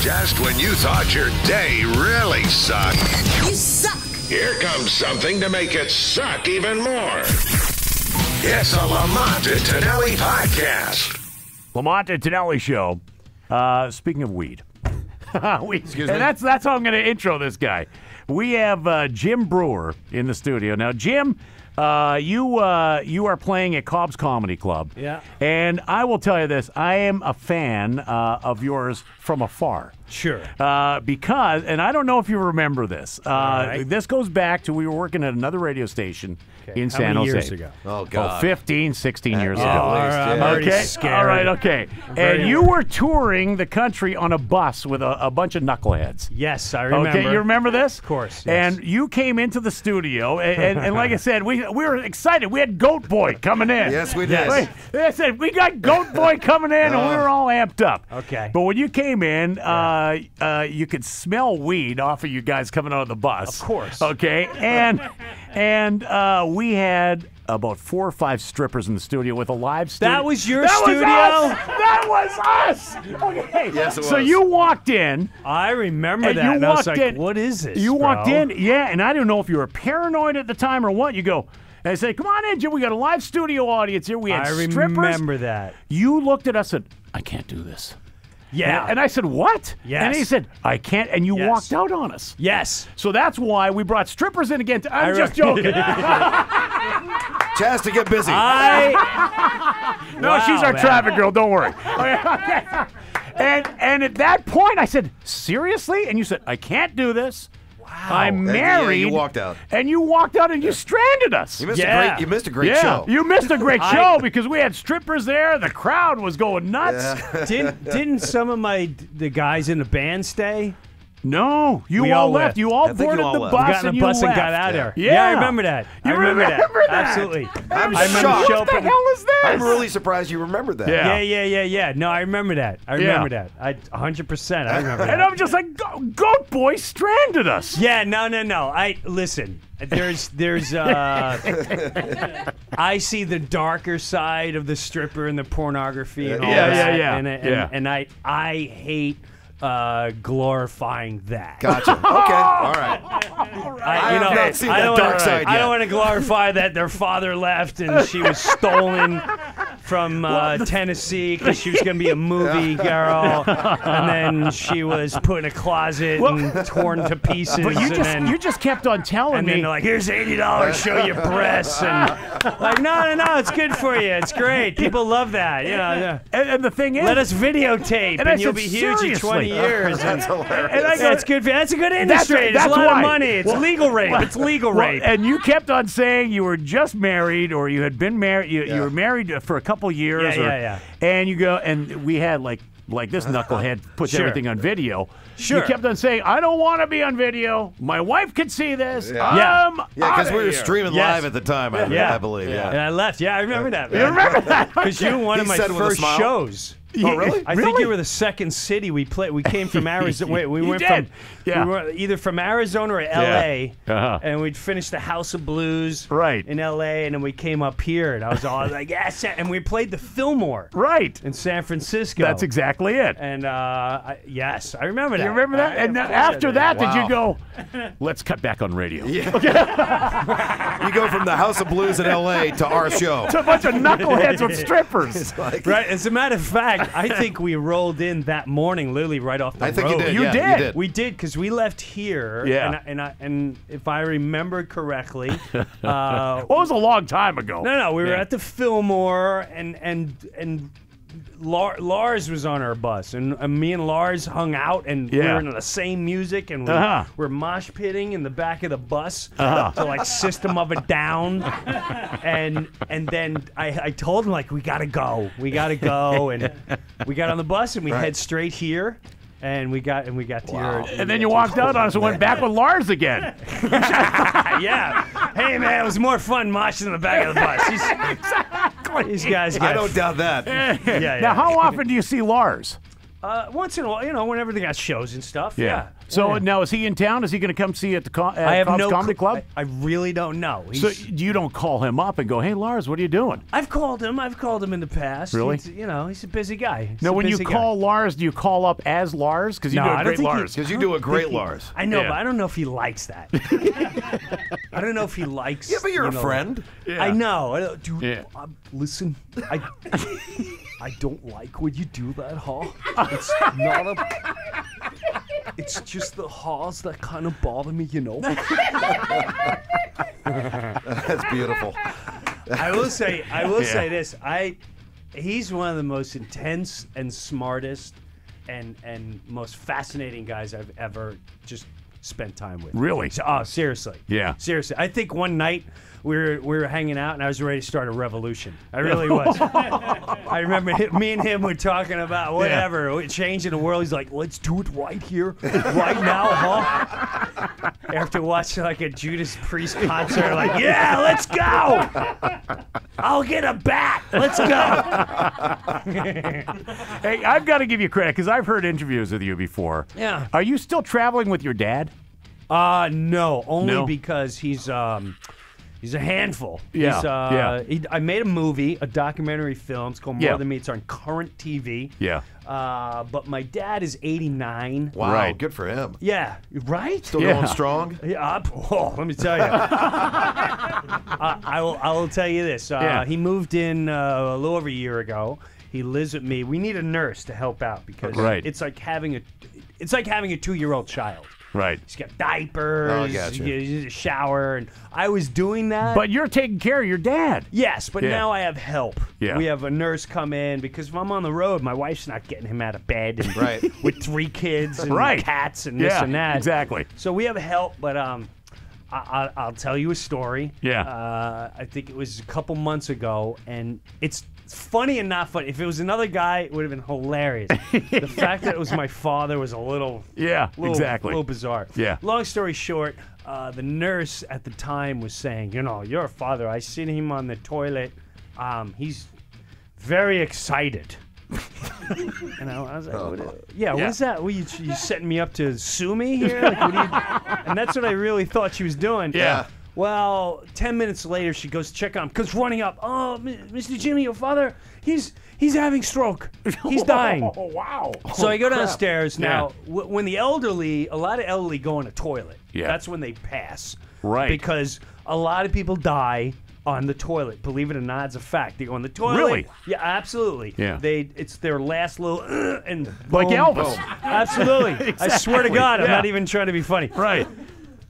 Just when you thought your day really sucked. You suck! Here comes something to make it suck even more. It's a Lamont and Tonelli podcast. Lamont and Tonelli show. Speaking of weed. Excuse me? That's how I'm going to intro this guy. We have Jim Breuer in the studio. Now, Jim, you are playing at Cobb's Comedy Club. Yeah. And I will tell you this. I am a fan of yours from afar. Sure. Because, and I don't know if you remember this. right. This goes back to we were working at another radio station in How San many Jose. years ago? Oh, God. 15, 16 years ago. At least, I'm yeah. already Okay. scared. All right. Okay. Very And you were touring the country on a bus with a bunch of knuckleheads. Yes, I remember. Okay, you remember this? Of course, yes. And you came into the studio, and like I said, we were excited. We had Goat Boy coming in. Yes, we did. Wait, I said we got Goat Boy coming in, and we were all amped up. Okay. But when you came in, you could smell weed off of you guys coming out of the bus. Of course. Okay, and we had about 4 or 5 strippers in the studio with a live studio. That was your That studio? Was us! That was us! Okay. Yes, it So was. you walked in. I remember And that. you And I was walked like, in. what is this, You bro? walked in, yeah, and I don't know if you were paranoid at the time or what. You go, and I said, come on in, Jim, we got a live studio audience here. We had I strippers. remember that. You looked at us and said, I can't do this. Yeah. And I said, what? Yes. And he said, I can't, and you Yes. walked out on us. Yes. So that's why we brought strippers in again. I'm just joking. Chaz to get busy. No, Wow, she's our man. traffic girl. Don't worry. Okay. And at that point, I said, seriously? And you said, I can't do this. I'm And, yeah, married. you walked out. And you walked out and you stranded us. You missed Yeah. a great yeah, show. you missed a great show because we had strippers there. The crowd was going nuts. Didn't some of the guys in the band stay? No, you We all all left. left. You all I think you boarded all the left. bus We got in and the you bus and left. got out of there. Yeah. I remember that. You I remember that. remember that? Absolutely. I'm I remember shocked. show What the up in- hell is this? I'm really surprised you remembered that. Yeah. Yeah. No, I remember that. I remember that. 100%. I remember that. And I'm just like, Goat Boy stranded us. Yeah, no. I listen. There's I see the darker side of the stripper and the pornography and all Yeah, that. yeah. And I hate glorifying that. Gotcha. Okay. All right. I have not seen that don't dark wanna- side I yet. don't want to glorify that their father left and she was stolen from Tennessee because she was going to be a movie girl, and then she was put in a closet and torn to pieces. But and you just kept on telling and me. then they're like, here's $80, show your breasts. And like, no, it's good for you. It's great. People love that. You know, and the thing is, let us videotape, And and, I you'll said, be huge in 20 seriously. years. That's hilarious. and I go, That's good. That's a good industry. There's a lot why. of money. It's Well, legal rape. It's legal well, rape. and you kept on saying you were just married or you had been married. You were married for a couple years. Yeah. And you go, and we had like this knucklehead puts Sure. everything on video. Sure. You kept on saying, I don't want to be on video. My wife could see this. Yeah. I'm Yeah, because outta we were here." streaming Yes. live at the time, I believe. And Yeah. I left. Yeah, I remember that. You remember that? Because you were one of He my said with a first smile. shows. Oh, really? I think you were the second city we played. We came from Arizona. Wait, we You went did. from Yeah. we were either from Arizona or L.A. Uh-huh. And we'd finished the House of Blues Right. in L.A. And then we came up here, and I was all like, yes. And we played the Fillmore Right. in San Francisco. That's exactly it. And yes, I remember that. You remember that? And of course after I did. that, Wow. did you go, let's cut back on radio? You go from the House of Blues in L.A. to our show. To a bunch of knuckleheads with strippers. Right. As a matter of fact, I think we rolled in that morning, literally right off the I think road. you did. You yeah, did. You did. We did because we left here. Yeah. And if I remember correctly, Well, it was a long time ago. we were Yeah. at the Fillmore and Lars was on our bus, and me and Lars hung out, and we Yeah. were into the same music, and Uh-huh. we're mosh pitting in the back of the bus to like System of a Down, and then I told him like we gotta go, and we got on the bus and we head straight here. And we got to your. And then you walked out on us and went back with Lars again. Yeah. Hey man, it was more fun moshing in the back of the bus. These guys got. I don't doubt that. Yeah. Now, how often do you see Lars? Once in a while, whenever they got shows and stuff. Yeah. So now, is he in town? Is he going to come see you at the Cobb's Comedy Club? I really don't know. So you don't call him up and go, "Hey, Lars, what are you doing?" I've called him in the past. Really? He's a busy guy. Now, when you call Lars, do you call up as Lars? Because you do a great Lars. Because you do a great Lars. I know, but I don't know if he likes that. I don't know if he likes. Yeah, but you're a friend. Yeah. I know. Dude, Yeah. Listen, I don't like when you do that, huh? It's not a... It's just the haws that kind of bother me, That's beautiful. I will say this. He's one of the most intense and smartest and most fascinating guys I've ever just spent time with. Really? Seriously. Yeah. Seriously. I think one night we were hanging out and I was ready to start a revolution. I really was. I remember me and him were talking about whatever, changing the world. He's like, let's do it right here, right now, huh? After watching like a Judas Priest concert, like, yeah, let's go. I'll get a bat. Let's go. Hey, I've got to give you credit because I've heard interviews with you before. Yeah. Are you still traveling with your dad? No, only because he's a handful. Yeah, I made a movie, a documentary film. It's called More Than Me. It's on current TV. Yeah. But my dad is 89. Wow, Right. good for him. Yeah, right? Still going strong? Yeah, let me tell you. I will tell you this. He moved in a little over a year ago. He lives with me. We need a nurse to help out because it's like having a 2-year-old child. Right. He's got diapers. Oh, I gotcha. He needs a shower, and I was doing that. But you're taking care of your dad. Yes, but now I have help. Yeah. We have a nurse come in because if I'm on the road, my wife's not getting him out of bed and with 3 kids and cats and this and that. Exactly. So we have help, but I'll tell you a story. Yeah. I think it was a couple months ago, and it's funny and not funny. If it was another guy, it would have been hilarious. The fact that it was my father was a little bizarre. Yeah. Long story short, the nurse at the time was saying, your father, I seen him on the toilet. He's very excited. And I was like, what is that? What, you setting me up to sue me here? Like, and that's what I really thought she was doing. Yeah. Well, 10 minutes later, she goes to check on him. Comes running up. Oh, Mr. Jimmy, your father, he's having stroke. He's dying. Oh, wow. So I go downstairs. Now, when a lot of elderly go in a toilet, that's when they pass. Right. Because a lot of people die on the toilet. Believe it or not, it's a fact. They go on the toilet. Really? Yeah, absolutely. Yeah. It's their last little and Like boom, Elvis. boom. Absolutely. I swear to God, I'm not even trying to be funny. Right.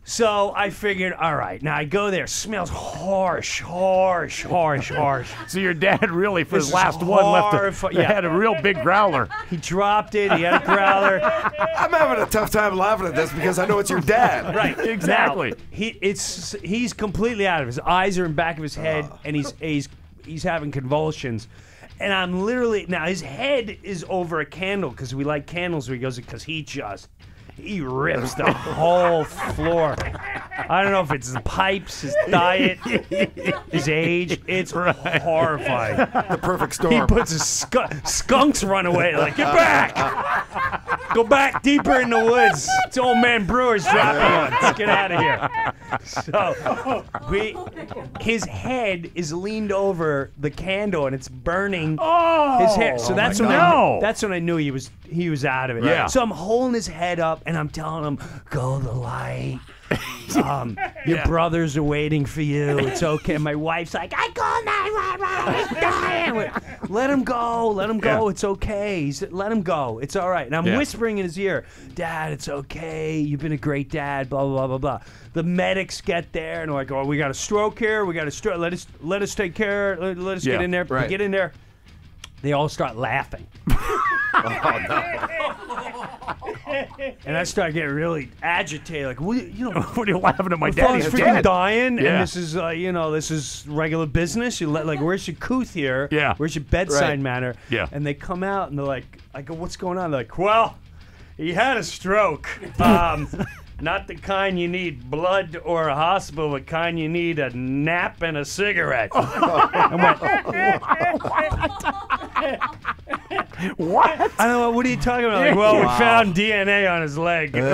So I figured, all right, now I go there. Smells harsh. So your dad really, for his last one, had a real big growler. He dropped it. He had a growler. I'm having a tough time laughing at this because I know it's your dad. Right, Exactly. Now, he's completely out of his eyes are in the back of his head, and he's having convulsions. And I'm literally now his head is over a candle because we light candles where he goes because he rips the whole floor. I don't know if it's the pipes, his diet, his age. It's horrifying. The perfect storm. He puts his skunks run away. Like, get back! Go back deeper in the woods. It's old man Breuer's dropping on. Let's get out of here. So his head is leaned over the candle and it's burning his hair. So that's when I knew he was out of it. Yeah. So I'm holding his head up and I'm telling him, go the light. Your brothers are waiting for you. It's okay. My wife's like, I called 911. He's dying. Let him go. Let him go. It's okay. Let him go. It's all right. And I'm whispering in his ear, Dad, it's okay. You've been a great dad. Blah blah blah blah blah. The medics get there and they're like, oh, we got a stroke here. We got a stroke. Let us take care. Let us get in there. Right. Get in there. They all start laughing. And I start getting really agitated. Like, what are you laughing at? My daddy's freaking dying, and this is, this is regular business. Where's your couth here? Yeah. Where's your bedside manner? Yeah. And they come out and they're like, I go, what's going on? They're like, well, he had a stroke. Not the kind you need blood or a hospital, the kind you need a nap and a cigarette. I What? I don't know. What are you talking about? Like, well, we found DNA on his leg. And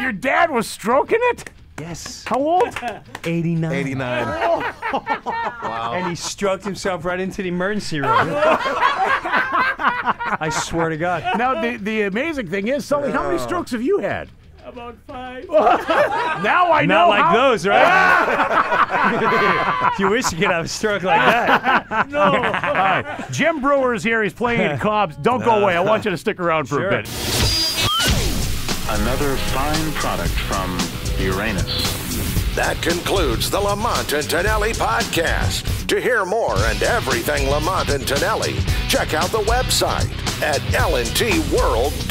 Your dad was stroking it? yes. How old? 89. 89. Wow. And he stroked himself right into the emergency room. I swear to God. Now, the amazing thing is, Sully, how many strokes have you had? About 5. Now I know. Not like how. those, right? You wish you could have a stroke like that. No. All right. Jim Breuer is here. He's playing in Cobb's. Don't go away. I want you to stick around for a bit. Another fine product from Uranus. That concludes the Lamont and Tonelli podcast. To hear more and everything Lamont and Tonelli, check out the website at lntworld.com.